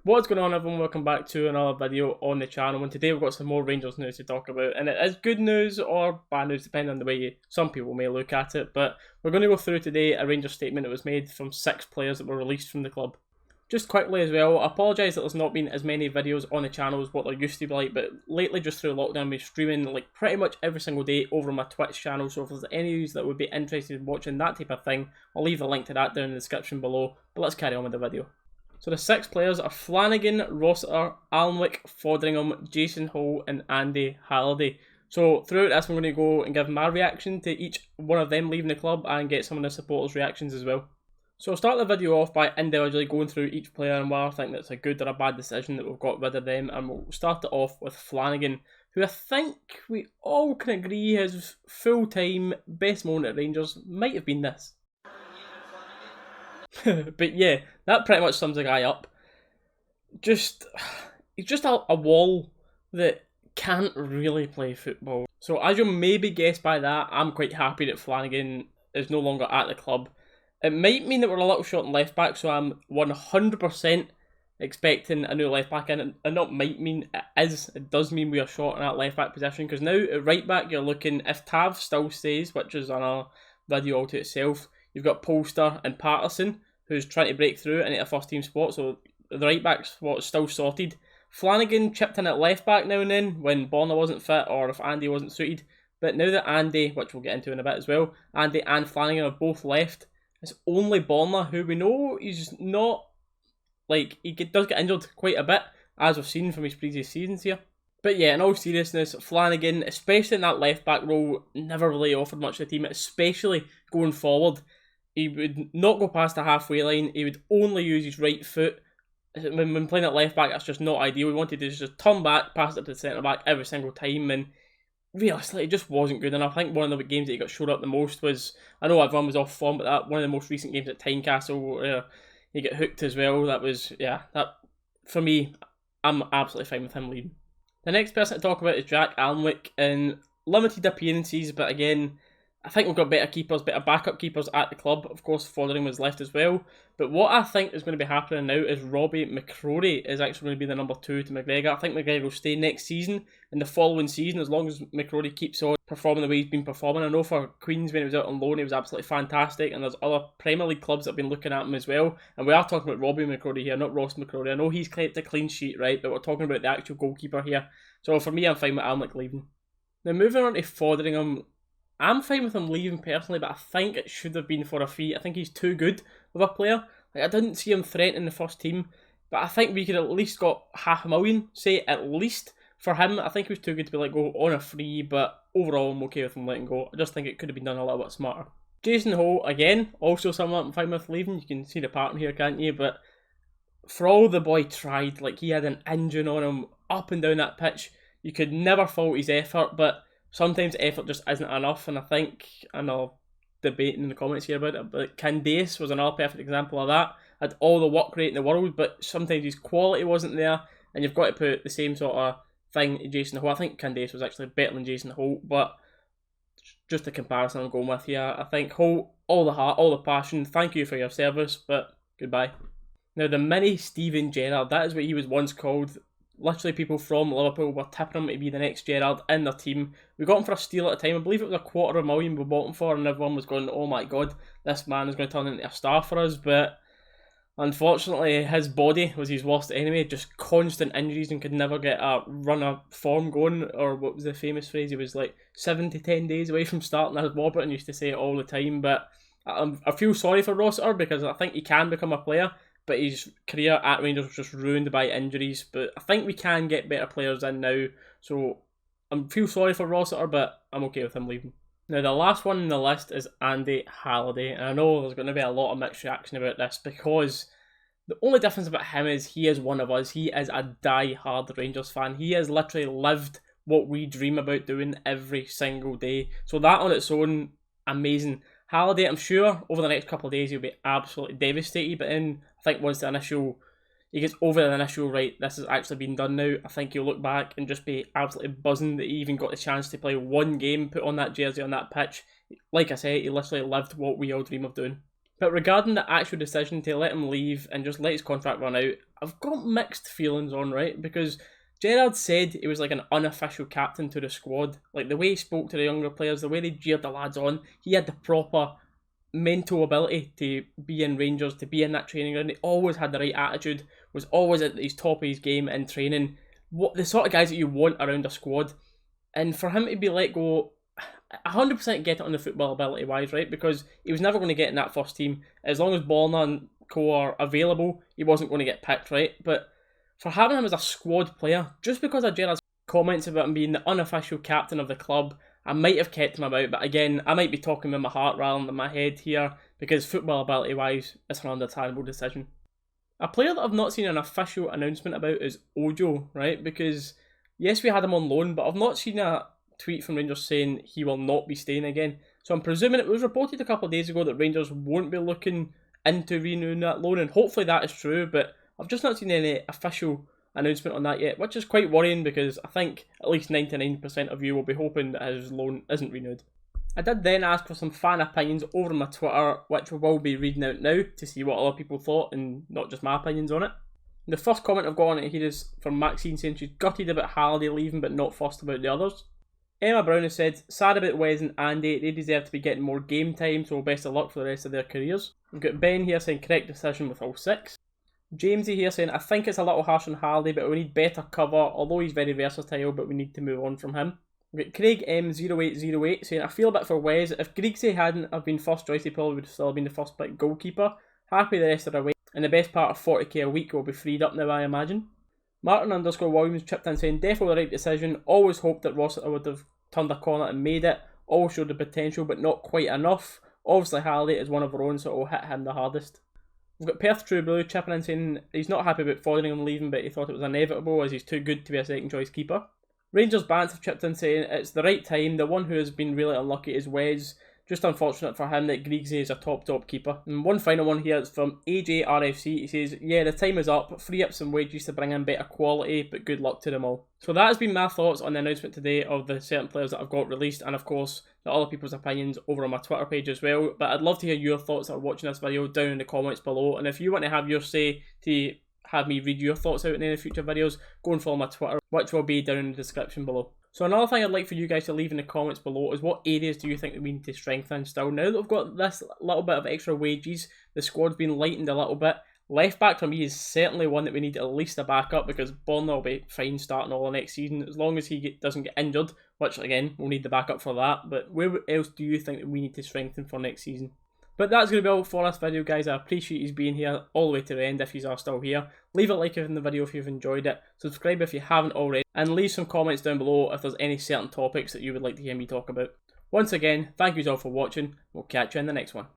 What's going on, everyone? Welcome back to another video on the channel, and today we've got some more Rangers news to talk about, and it is good news or bad news depending on the way some people may look at it. But we're going to go through today a Rangers statement that was made from 6 players that were released from the club. Just quickly as well, I apologise that there's not been as many videos on the channel as what there used to be like, but lately just through lockdown I've been streaming like pretty much every single day over my Twitch channel, so if there's any of you that would be interested in watching that type of thing, I'll leave the link to that down in the description below. But let's carry on with the video. So the 6 players are Flanagan, Rossiter, Alnwick, Foderingham, Jason Hall and Andy Halliday. So throughout this I'm going to go and give my reaction to each one of them leaving the club and get some of the supporters' reactions as well. So I'll start the video off by individually going through each player and why I think that's a good or a bad decision that we've got rid of them, and we'll start it off with Flanagan, who I think we all can agree his full-time best moment at Rangers might have been this. But yeah, that pretty much sums the guy up. He's just a wall that can't really play football. So as you'll maybe guess by that, I'm quite happy that Flanagan is no longer at the club. It might mean that we're a little short on left back, so I'm 100% expecting a new left back in, and not might mean, it does mean we are short in that left back position, because now at right back you're looking, if Tav still stays, which is another video all to itself, you've got Polster and Patterson, who's trying to break through into a first team spot, so the right back spot is still sorted. Flanagan chipped in at left back now and then when Borna wasn't fit or if Andy wasn't suited, but now that Andy, which we'll get into in a bit as well, Andy and Flanagan are both left, it's only Borna, who we know he's not, like, he does get injured quite a bit, as we've seen from his previous seasons here. But yeah, in all seriousness, Flanagan, especially in that left back role, never really offered much to the team, especially going forward. He would not go past the halfway line, he would only use his right foot. When playing at left back, that's just not ideal. We wanted to just turn back, pass it to the centre back every single time, and realistically, it just wasn't good enough. I think one of the games that he got showed up the most was, I know everyone was off form, but that one of the most recent games at Tynecastle where he got hooked as well. That was, yeah, that for me, I'm absolutely fine with him leaving. The next person to talk about is Jack Alnwick, in limited appearances, but again, I think we've got better keepers, better backup keepers at the club. Of course, Foderingham was left as well. But what I think is going to be happening now is Robbie McCrory is actually going to be the number 2 to McGregor. I think McGregor will stay next season and the following season as long as McCrory keeps on performing the way he's been performing. I know for Queens when he was out on loan he was absolutely fantastic, and there's other Premier League clubs that have been looking at him as well. And we are talking about Robbie McCrory here, not Ross McCrory. I know he's kept a clean sheet, right, but we're talking about the actual goalkeeper here. So for me, I'm fine with Alnwick leaving. Now moving on to Foderingham, I'm fine with him leaving personally, but I think it should have been for a fee. I think he's too good of a player. Like, I didn't see him threatening the first team, but I think we could at least got $500,000, say at least, for him. I think he was too good to be let go on a free, but overall I'm okay with him letting go. I just think it could have been done a little bit smarter. Jason Hall, again, also someone I'm fine with leaving. You can see the pattern here, can't you? But for all the boy tried, like he had an engine on him up and down that pitch, you could never fault his effort, but sometimes effort just isn't enough, and I think, I know, debating in the comments here about it, but Candace was another perfect example of that. Had all the work rate in the world, but sometimes his quality wasn't there, and you've got to put the same sort of thing to Jason Hall. I think Candace was actually better than Jason Hall, but just the comparison I'm going with here. I think Hall, all the heart, all the passion, thank you for your service, but goodbye. Now the mini Steven Gerrard, that is what he was once called. Literally people from Liverpool were tipping him to be the next Gerrard in their team. We got him for a steal at the time. I believe it was $250,000 we bought him for, and everyone was going, oh my god, this man is going to turn into a star for us. But unfortunately his body was his worst enemy, just constant injuries and could never get a run of form going, or what was the famous phrase, he was like 7 to 10 days away from starting, as Warburton used to say it all the time. But I feel sorry for Rossiter because I think he can become a player, but his career at Rangers was just ruined by injuries. But I think we can get better players in now, so I feel sorry for Rossiter, but I'm okay with him leaving. Now the last one on the list is Andy Halliday, and I know there's going to be a lot of mixed reaction about this because the only difference about him is he is one of us. He is a die-hard Rangers fan. He has literally lived what we dream about doing every single day, so that on its own, amazing. Halliday, I'm sure over the next couple of days he'll be absolutely devastated, but then I think once he gets over the initial, right, this has actually been done now, I think he'll look back and just be absolutely buzzing that he even got the chance to play one game, put on that jersey on that pitch. Like I said, he literally lived what we all dream of doing. But regarding the actual decision to let him leave and just let his contract run out, I've got mixed feelings on, right? Because Gerrard said he was like an unofficial captain to the squad. Like the way he spoke to the younger players, the way they jeered the lads on, he had the proper mental ability to be in Rangers, to be in that training ground. He always had the right attitude, was always at his top of his game in training. What the sort of guys that you want around a squad. And for him to be let go, 100% get it on the football ability wise, right? Because he was never going to get in that first team. As long as Borna and co are available, he wasn't going to get picked, right? But for having him as a squad player, just because of Gerrard's comments about him being the unofficial captain of the club, I might have kept him about. But again, I might be talking with my heart rather than my head here, because football ability wise, it's an understandable decision. A player that I've not seen an official announcement about is Ojo, right? Because yes, we had him on loan, but I've not seen a tweet from Rangers saying he will not be staying again. So I'm presuming it was reported a couple of days ago that Rangers won't be looking into renewing that loan, and hopefully that is true, but I've just not seen any official announcement on that yet, which is quite worrying because I think at least 99% of you will be hoping that his loan isn't renewed. I did then ask for some fan opinions over on my Twitter, which we will be reading out now to see what other people thought and not just my opinions on it. The first comment I've got on it here is from Maxine saying she's gutted about Halliday leaving but not fussed about the others. Emma Brown has said, sad about Wes and Andy, they deserve to be getting more game time, so best of luck for the rest of their careers. We've got Ben here saying correct decision with all 6. Jamesy here saying, I think it's a little harsh on Halliday, but we need better cover, although he's very versatile, but we need to move on from him. We've got Craig M0808 saying, I feel a bit for Wes, if Griggsy hadn't have been first choice, he probably would have still been the first pick goalkeeper. Happy the rest of the way, and the best part of 40k a week will be freed up now, I imagine. Martin_Williams chipped in saying, definitely the right decision, always hoped that Rossiter would have turned a corner and made it, always showed the potential but not quite enough. Obviously Halliday is one of our own, so it will hit him the hardest. We've got Perth True Blue chipping in saying he's not happy about Foderingham leaving, but he thought it was inevitable as he's too good to be a second choice keeper. Rangers Bants have chipped in saying it's the right time, the one who has been really unlucky is Wes. Just unfortunate for him that Griggsy is a top keeper. And one final one here is from AJRFC. He says, yeah, the time is up. Free up some wages to bring in better quality, but good luck to them all. So that has been my thoughts on the announcement today of the certain players that I've got released, and of course the other people's opinions over on my Twitter page as well. But I'd love to hear your thoughts that are watching this video down in the comments below. And if you want to have your say to have me read your thoughts out in any future videos, go and follow my Twitter, which will be down in the description below. So another thing I'd like for you guys to leave in the comments below is what areas do you think that we need to strengthen still? Now that we've got this little bit of extra wages, the squad's been lightened a little bit. Left back for me is certainly one that we need at least a backup, because Borna will be fine starting all the next season as long as he doesn't get injured, which again, we'll need the backup for that. But where else do you think that we need to strengthen for next season? But that's going to be all for this video, guys. I appreciate you being here all the way to the end if you are still here. Leave a like in the video if you've enjoyed it. Subscribe if you haven't already. And leave some comments down below if there's any certain topics that you would like to hear me talk about. Once again, thank you all for watching. We'll catch you in the next one.